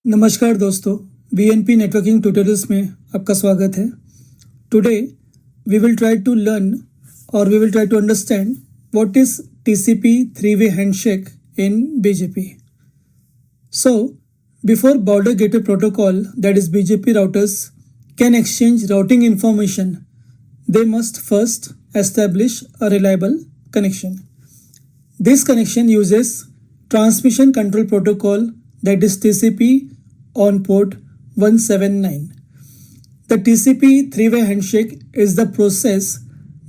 नमस्कार दोस्तों, BNP networking tutorials में आपका स्वागत है। Today we will try to learn और we will try to understand what is TCP three-way handshake in BGP. So, before border gateway protocol, that is BGP routers, can exchange routing information, they must first establish a reliable connection. This connection uses transmission control protocol, that is TCP, on port 179. The TCP three-way handshake is the process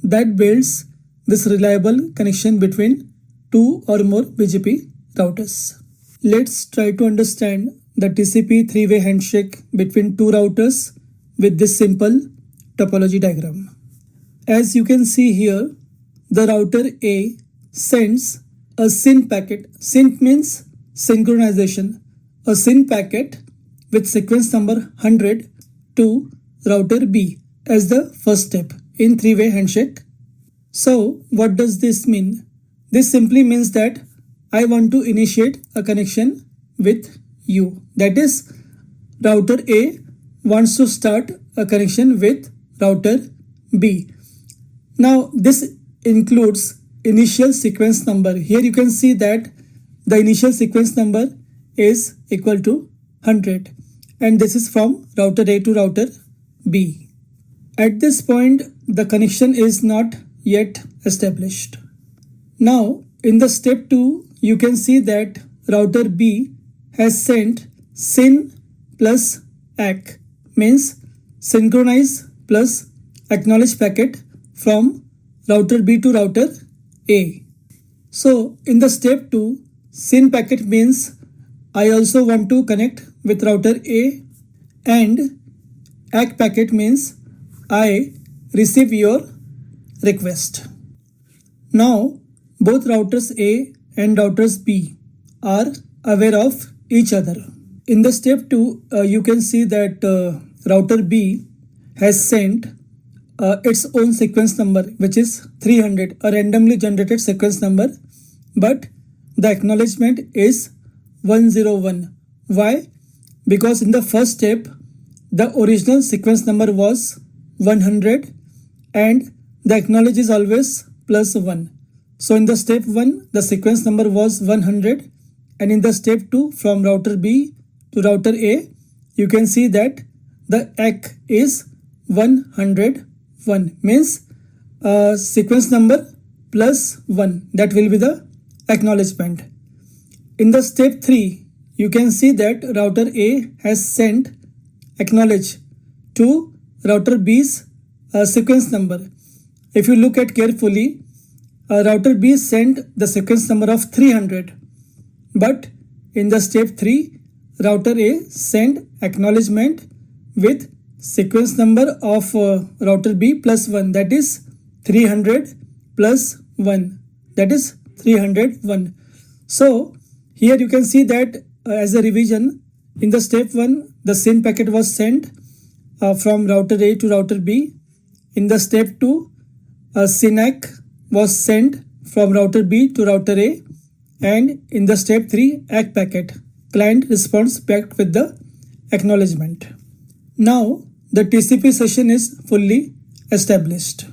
that builds this reliable connection between two or more BGP routers. Let's try to understand the TCP three-way handshake between two routers with this simple topology diagram. As you can see here, the router A sends a SYN packet. SYN means synchronization. A SYN packet with sequence number 100 to router B as the first step in three-way handshake. So what does this mean? This simply means that I want to initiate a connection with you. That is, router A wants to start a connection with router B. Now this includes initial sequence number. Here you can see that the initial sequence number is equal to 100, and this is from router A to router B. At this point, the connection is not yet established. Now, in the step 2, you can see that router B has sent SYN plus ACK, means synchronize plus acknowledge packet from router B to router A. So, in the step 2, SYN packet means I also want to connect with router A, and ACK packet means I receive your request. Now both routers A and routers B are aware of each other. In the step 2, you can see that router B has sent its own sequence number, which is 300, a randomly generated sequence number, but the acknowledgement is 101. Why? Because in the first step, the original sequence number was 100 and the acknowledge is always plus 1. So in the step 1, the sequence number was 100, and in the step 2, from router B to router A, you can see that the ACK is 101, means sequence number plus 1. That will be the acknowledgement. In the step 3, you can see that router A has sent acknowledge to router B's sequence number. If you look at carefully, router B sent the sequence number of 300, but in the step 3, router A sent acknowledgement with sequence number of router B plus 1, that is 300 plus 1, that is 301. So here you can see that as a revision, in the step 1, the SYN packet was sent from router A to router B. In the step 2, SYN-ACK was sent from router B to router A, and in the step 3, ACK packet, client responds back with the acknowledgement. Now the TCP session is fully established.